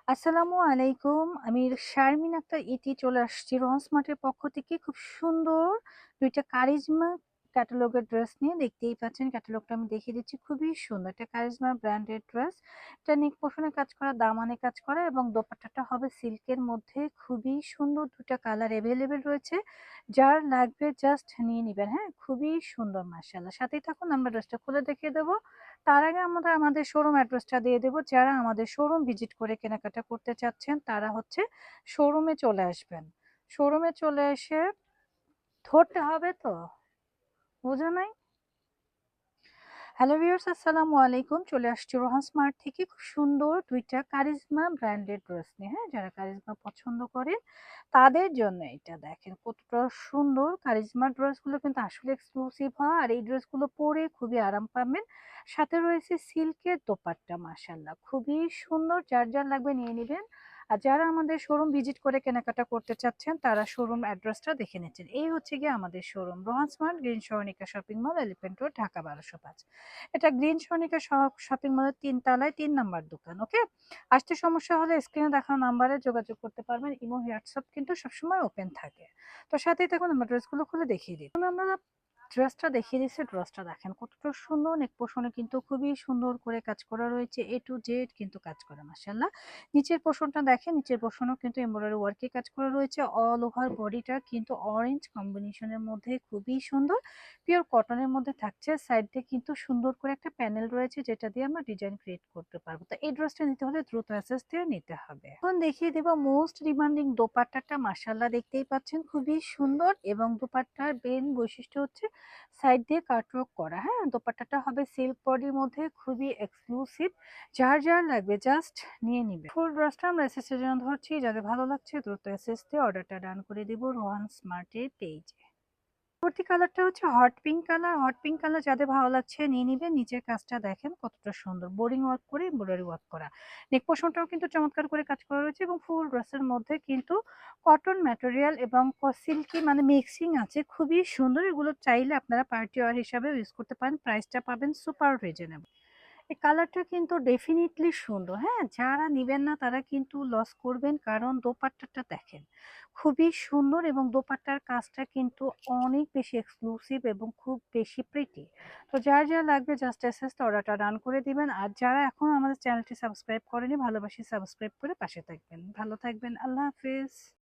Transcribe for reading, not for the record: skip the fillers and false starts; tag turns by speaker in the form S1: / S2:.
S1: আসসালামু আলাইকুম। আমি শারমিন আক্তার ইতি চলে আসছি রহন স্মার্টের পক্ষ থেকে। খুব সুন্দর ২ টা কারিজমা ক্যাটালগের ড্রেস নিয়ে। দেখতেই পাচ্ছেন ক্যাটালগটা আমি দেখিয়ে দিচ্ছি। খুবই সুন্দর। এটা কারিজমা ব্র্যান্ডের ড্রেস। এটা নেক পোর্শনে কাজ করা, দামানে কাজ করা এবং দোপাট্টাটা হবে সিল্কের মধ্যে। খুবই সুন্দর ২ টা কালার এভেইলেবল রয়েছে। যার লাগবে জাস্ট নিয়ে নিবেন, হ্যাঁ? খুবই সুন্দর মাশাআল্লাহ। সাথেই থাকুন, আমরা ড্রেসটা খুলে দেখিয়ে দেব। তার আগে আমরা আমাদের শোরুম অ্যাড্রেসটা দিয়ে দেব। যারা আমাদের শোরুম ভিজিট করে কেনাকাটা করতে চাচ্ছেন তারা হচ্ছে শোরুমে চলে আসবেন। শোরুমে চলে এসে ধরতে হবে তো, বোঝা নাই? হ্যালো ভিউয়ার্স, আসসালামু আলাইকুম। চলে আসছি রোহান স্মার্ট থেকে খুব সুন্দর ২ টা কারিজমা ব্র্যান্ডেড ড্রেস নিয়ে, হ্যাঁ? যারা কারিজমা পছন্দ করেন তাদের জন্য এটা দেখেন কতটা সুন্দর। কারিজমা ড্রেসগুলো কিন্তু আসলে এক্সক্লুসিভ হয় আর এই ড্রেসগুলো পরে খুবই আরাম পাবেন। সাথে রয়েছে সিল্কের দোপাট্টা, মাশাআল্লাহ খুবই সুন্দর। যার যার লাগবে নিয়ে নিবেন। আর যারা আমাদের শোরুম ভিজিট করে কেনাকাটা করতে চাচ্ছেন তারা শোরুম অ্যাড্রেসটা দেখে নিচ্ছেন। এই হচ্ছে গিয়ে আমাদের showroom, Rohan smart, green Saranika shopping mall, elephant road, Dhaka ১২০৫। এটা গ্রিন সনিকা শপিং মলের ৩ তলায় ৩ নাম্বার দোকান। ওকে? আসতে সমস্যা হলে স্ক্রিনে দেখানো নাম্বারে যোগাযোগ করতে পারবেন। ইমো, হোয়াটসঅ্যাপ কিন্তু সবসময় ওপেন থাকে। তো সাথেই থাকুন, আমরা ড্রেসগুলো খুলে দেখিয়ে দিই। আমরা ড্রেসটা দেখিয়ে দিচ্ছি। ড্রেসটা দেখেন কতটা সুন্দর। নেক পোর্শনে কিন্তু খুবই সুন্দর করে কাজ করা রয়েছে। এ টু জেড কিন্তু কাজ করা মাশাআল্লাহ। নিচের পোর্শনটা দেখেন, নিচের পোর্শনেও কিন্তু এমব্রয়ডারি ওয়ার্কে কাজ করা রয়েছে। অল ওভার বডিটা কিন্তু অরেঞ্জ কম্বিনেশনের মধ্যে খুবই সুন্দর। পিওর কটনের মধ্যে থাকছে। সাইড দিয়ে কিন্তু সুন্দর করে একটা প্যানেল রয়েছে যেটা দিয়ে আমরা ডিজাইন ক্রিয়েট করতে পারবো। তো এই ড্রেসটা নিতে হলে দ্রুত অ্যাসেস দিয়ে নিতে হবে। এখন দেখিয়ে দেব মোস্ট ডিমান্ডিং দোপাট্টাটা। মাশাআল্লাহ দেখতেই পাচ্ছেন খুবই সুন্দর এবং দোপাট্টার মেইন বৈশিষ্ট্য হচ্ছে সাইড দিয়ে কাটওয়ার্ক করা, হ্যাঁ? দোপাট্টাটা হবে সিল্ক বডির মধ্যে, খুবই এক্সক্লুসিভ। যার যার লাগবে জাস্ট নিয়ে নিবে। ফুল ড্রেসটা আমরা এসএস এর জন্য ধরছি। যাদের ভালো লাগছে দ্রুত এসএস দিয়ে অর্ডারটা ডান করে দিব রোহান স্মার্টের পেজে। পরবর্তী কালারটা হচ্ছে hot pink colour. Hot pink colour যাদের ভালো লাগছে নিয়ে নিবেন। নিচের কাজটা দেখেন কতটা সুন্দর, বোরিং ওয়ার্ক করে এমব্রয়ডারি ওয়ার্ক করা। নেক পোর্শনটাও কিন্তু চমৎকার করে কাজ করা রয়েছে এবং ফুল ড্রেসের মধ্যে কিন্তু কটন ম্যাটেরিয়াল এবং সিল্কি মানে মিক্সিং আছে, খুবই সুন্দর। এগুলো চাইলে আপনারা পার্টি ওয়্যার হিসাবে ইউজ করতে পারেন। প্রাইসটা পাবেন সুপার রিজনেবল। এই কালারটা কিন্তু ডেফিনিটলি সুন্দর, হ্যাঁ? যারা নিবেন না তারা কিন্তু লস করবেন, কারণ দোপাট্টাটা দেখেন খুবই সুন্দর এবং দোপাট্টার কাজটা কিন্তু অনেক বেশি এক্সক্লুসিভ এবং খুব বেশি প্রিটি। তো যার যা লাগবে জাস্ট এসএস অর্ডারটা রান করে দিবেন। আর যারা এখন আমাদের চ্যানেলটি সাবস্ক্রাইব করেনি, ভালোবাসি সাবস্ক্রাইব করে পাশে থাকবেন। ভালো থাকবেন, আল্লাহ হাফেজ।